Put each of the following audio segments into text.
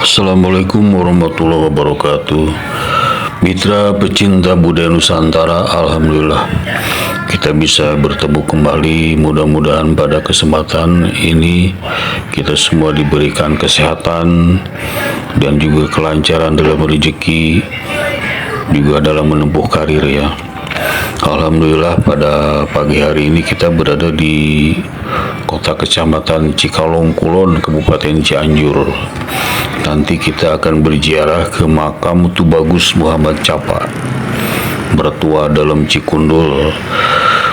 Assalamualaikum warahmatullahi wabarakatuh. Mitra pecinta budaya Nusantara, alhamdulillah kita bisa bertemu kembali. Mudah-mudahan pada kesempatan ini kita semua diberikan kesehatan dan juga kelancaran dalam rezeki, juga dalam menempuh karir ya. Alhamdulillah pada pagi hari ini kita berada di kota kecamatan Cikalong Kulon, Kabupaten Cianjur. Nanti kita akan berziarah ke makam Tubagus Muhammad Capa, mertua dalam Cikundul,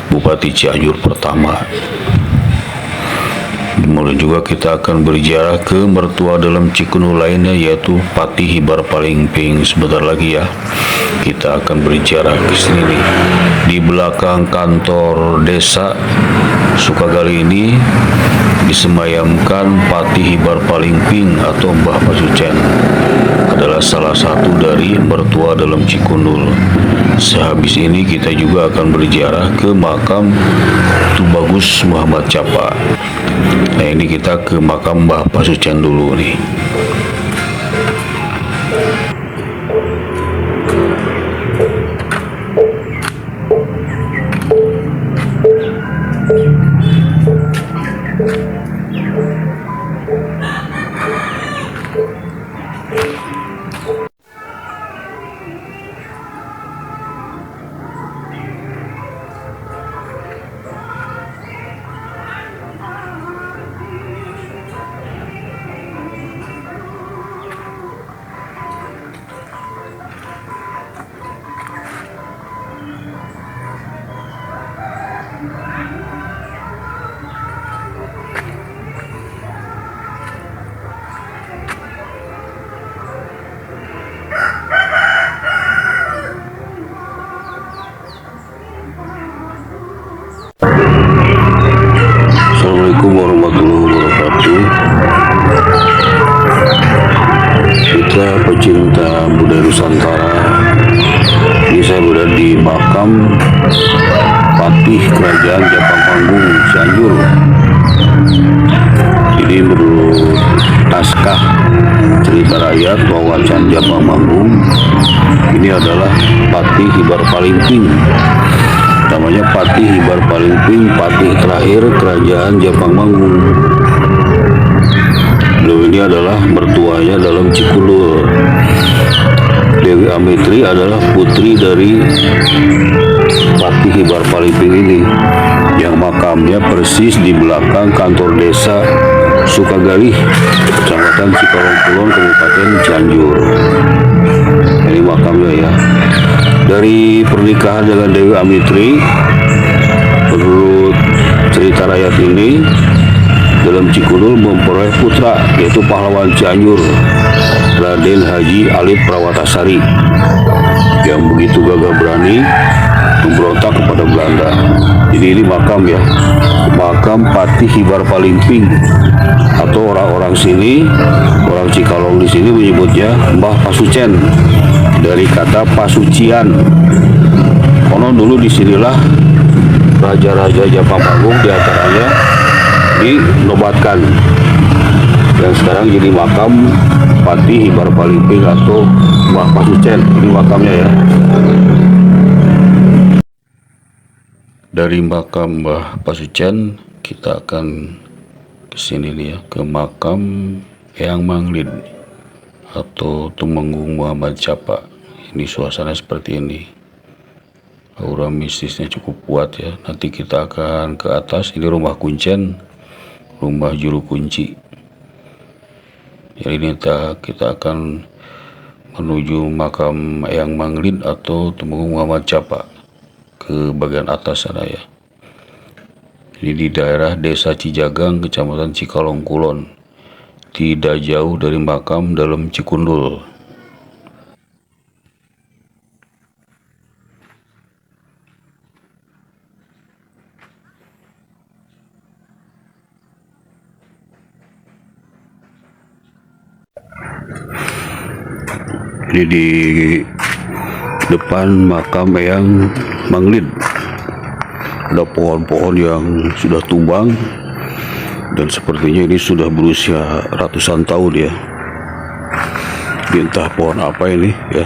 Bupati Cianjur pertama. Kemudian juga kita akan berziarah ke mertua dalam Cikundul lainnya, yaitu Patih Hibar Palingping. Sebentar lagi ya kita akan berziarah ke sini nih. Di belakang kantor desa Sukagali ini disemayamkan Patih Hibar Palingping atau Mbah Pasucen, adalah salah satu dari mertua dalam Cikundul. Sehabis ini kita juga akan berziarah ke makam Tubagus Muhammad Capa. Nah, ini kita ke makam Mbah Pasucen dulu nih. Assalamualaikum warahmatullahi wabarakatuh. Kita pecinta budaya Nusantara, ini saya berada di makam Patih Kerajaan Japang Cianjur. Ini menurut naskah cerita rakyat Wawacan Japang Manggung, ini adalah Patih Hibar Palingping. Namanya Patih Hibar Palingping, patih terakhir Kerajaan Japang Manggung. Beliau ini adalah mertuanya dalam Cikundul. Dewi Amitri adalah putri dari Patih Hibar Palingping ini, yang makamnya persis di belakang kantor desa Sukagali, Kecamatan Cikalong Kulon, Kabupaten Cianjur. Ini makamnya ya. Dari pernikahan dengan Dewi Amitri, menurut cerita rakyat ini, dalam Cikundul memperoleh putra, yaitu pahlawan Cianjur Raden Haji Alif Prawatasari, yang begitu gagah berani memberontak kepada Belanda. Jadi ini makam ya, makam Patih Hibar Palingping, atau orang-orang sini, orang Cikalong di sini menyebutnya Mbah Pasucen, dari kata pasucian. Konon dulu disinilah raja-raja Japang Manggung diantaranya dinobatkan, dan sekarang jadi makam Patih Hibar Palingping atau Mbah Pasucen. Ini makamnya ya. Dari makam Mbah Pasucen kita akan ke sini nih ya, ke makam Eyang Manglid atau Tumenggung Muhammad Capa. Ini suasana seperti ini, aura mistisnya cukup kuat ya. Nanti kita akan ke atas, ini rumah kuncen, rumah juru kunci. Jadi ini kita akan menuju makam Eyang Manglid atau Tumenggung Muhammad Capa ke bagian atas sana ya. Ini di daerah Desa Cijagang, Kecamatan Cikalong Kulon, tidak jauh dari makam dalam Cikundul. Ini di depan makam Eyang Manglid ada pohon-pohon yang sudah tumbang dan sepertinya ini sudah berusia ratusan tahun ya. Entah pohon apa ini ya.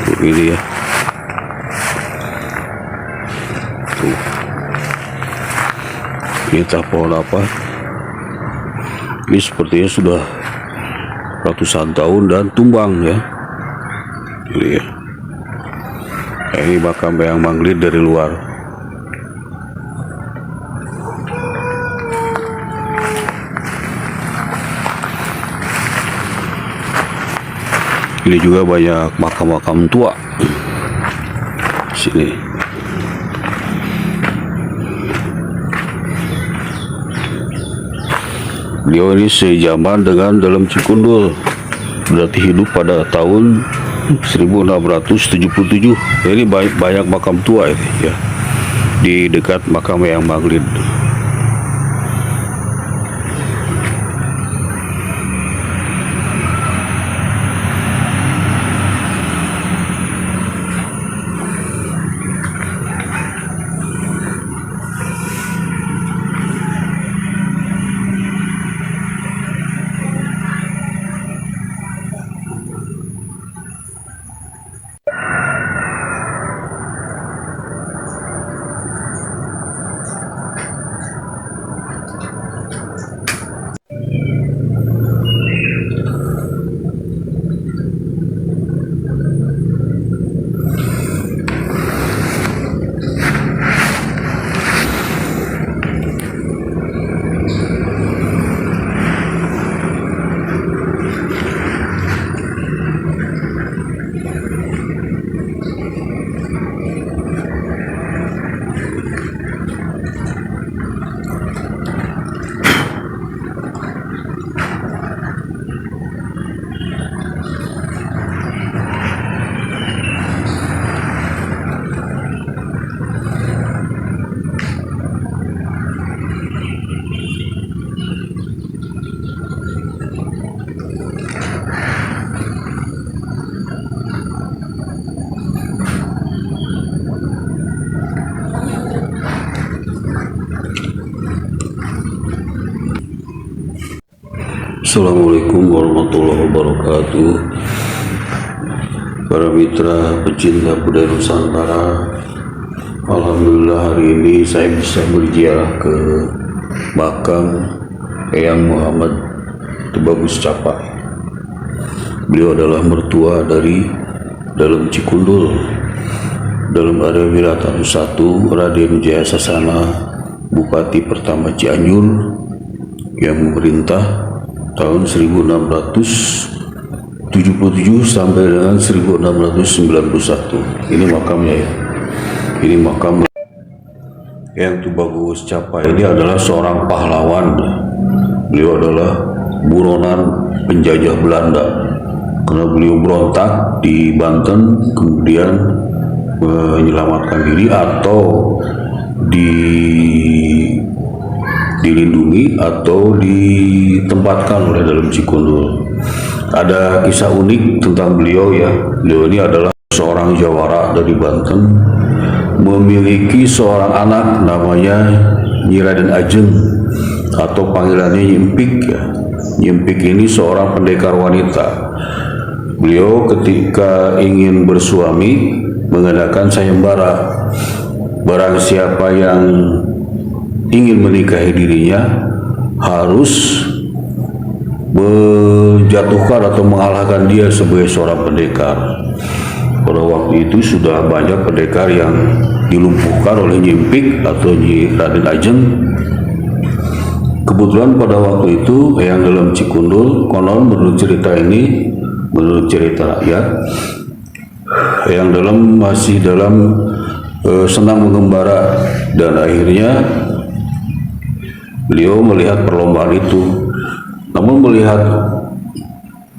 Tuh, ini ya. Tuh. Entah pohon apa. Ini sepertinya sudah ratusan tahun dan tumbang ya. Ini ya. Ini makam Eyang Manglid dari luar. Ini juga banyak makam-makam tua. Sini. Beliau ini sejaman dengan Dalam Cikundul. Berarti hidup pada tahun 1677. Ini banyak makam tua ini ya. Di dekat makam Eyang Manglid. Assalamualaikum warahmatullahi wabarakatuh. Para mitra pecinta budaya Nusantara, alhamdulillah hari ini saya bisa berziarah ke makam Eyang Muhammad Tubagus Capai. Beliau adalah mertua dari Dalam Cikundul, Dalam Ada Wiratanu I, Raden Jaya Sasana, Bupati pertama Cianjur yang memerintah tahun 1677 sampai dengan 1691. Ini makamnya ya. Ini makam Eyang Tubagus Capai. Ini adalah seorang pahlawan. Beliau adalah buronan penjajah Belanda. Karena beliau berontak di Banten, kemudian menyelamatkan diri atau dilindungi atau ditempatkan oleh Dalam Cikundul. Ada kisah unik tentang beliau ya. Beliau ini adalah seorang jawara dari Banten, memiliki seorang anak namanya Nyi Raden Ajeng atau panggilannya Nyimpik ya. Nyimpik ini seorang pendekar wanita. Beliau ketika ingin bersuami mengadakan sayembara. Barang siapa yang ingin menikahi dirinya harus menjatuhkan atau mengalahkan dia sebagai seorang pendekar. Pada waktu itu sudah banyak pendekar yang dilumpuhkan oleh Nyimpik atau Nyi Raden Ajeng. Kebetulan pada waktu itu Eyang Dalam Cikundul, konon menurut cerita ini, menurut cerita rakyat, Eyang Dalam masih dalam senang mengembara dan akhirnya beliau melihat perlombaan itu. Namun melihat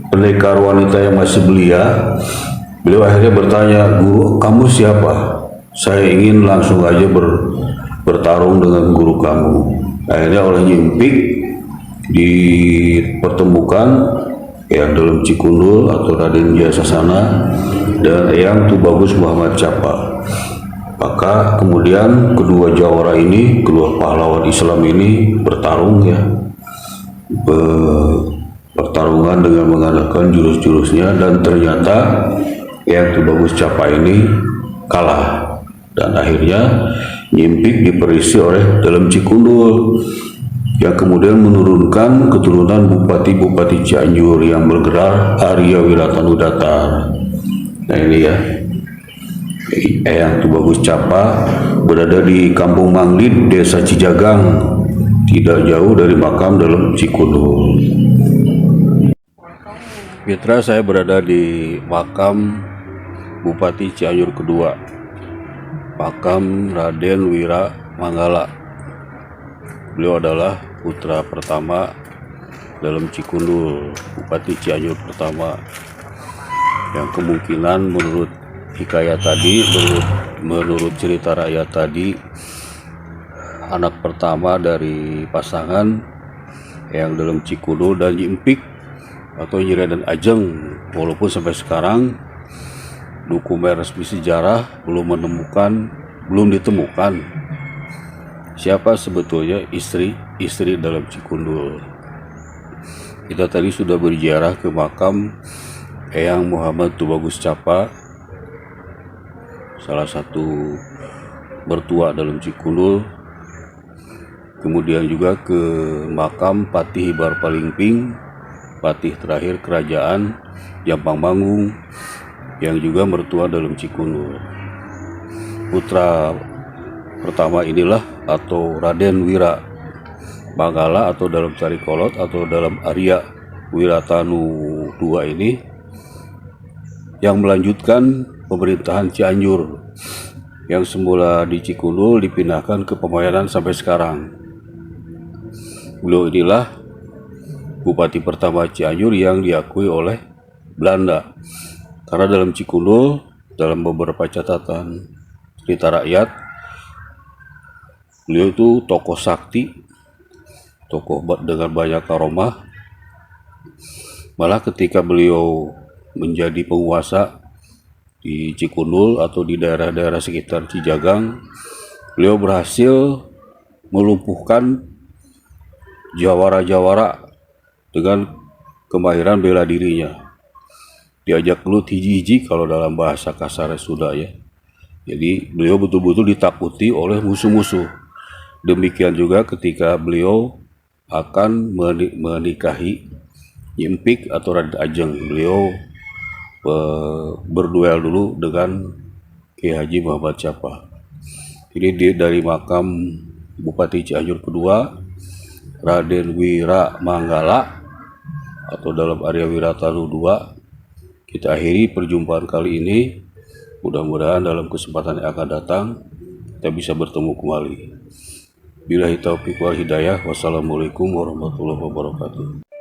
pendekar wanita yang masih belia, beliau akhirnya bertanya, "Guru, kamu siapa? Saya ingin langsung aja bertarung dengan guru kamu." Akhirnya oleh Nyimpik dipertemukan Eyang Dalam Cikundul atau Raden Jaya Sasana dan Eyang Tubagus Muhammad Capai. Maka kemudian kedua jawara ini, kedua pahlawan Islam ini bertarung ya, pertarungan dengan mengandalkan jurus-jurusnya, dan ternyata Eyang Ki Bagus Capa ini kalah, dan akhirnya Nyimpik diperisi oleh Dalem Cikundul yang kemudian menurunkan keturunan bupati-bupati Cianjur yang bergelar Arya Wiratanu Datar. Nah ini ya, Eyang Ki Bagus Capa berada di Kampung Manglid, Desa Cijagang, tidak jauh dari makam Dalem Cikundul. Mitra, saya berada di makam Bupati Cianjur kedua, makam Raden Wira Manggala. Beliau adalah putra pertama Dalem Cikundul, Bupati Cianjur pertama, yang kemungkinan menurut hikayat tadi, menurut cerita rakyat tadi, anak pertama dari pasangan yang Dalem Cikundul dan Nyimpik atau Nyi Raden Ajeng, walaupun sampai sekarang dokumen resmi sejarah belum ditemukan siapa sebetulnya istri Dalem Cikundul. Kita tadi sudah berziarah ke makam Eyang Muhammad Tubagus Capa, salah satu mertua Dalem Cikundul. Kemudian juga ke makam Patih Hibar Palingping, patih terakhir kerajaan Jampang Manggung, yang juga mertua Dalem Cikundul. Putra pertama inilah, atau Raden Wira Manggala atau dalam Carikolot atau dalam Arya Wiratanu II ini, yang melanjutkan pemerintahan Cianjur yang semula di Cikundul dipindahkan ke Pemayanan sampai sekarang. Beliau inilah Bupati pertama Cianjur yang diakui oleh Belanda, karena Dalem Cikundul dalam beberapa catatan cerita rakyat, beliau itu tokoh sakti, tokoh dengan banyak karomah. Malah ketika beliau menjadi penguasa di Cikundul atau di daerah-daerah sekitar Cijagang, beliau berhasil melumpuhkan jawara-jawara dengan kemahiran bela dirinya. Diajak gelut hiji-hiji kalau dalam bahasa kasarnya sudah ya. Jadi beliau betul-betul ditakuti oleh musuh-musuh. Demikian juga ketika beliau akan menikahi Nyimpik atau Raden Ajeng, beliau berduel dulu dengan Ki Haji Muhammad Capa. Ini dari makam Bupati Cianjur kedua, Raden Wira Manggala atau dalam Arya Wiratanu II. Kita akhiri perjumpaan kali ini. Mudah-mudahan dalam kesempatan yang akan datang kita bisa bertemu kembali. Billahi taufiq wal hidayah. Wassalamualaikum warahmatullahi wabarakatuh.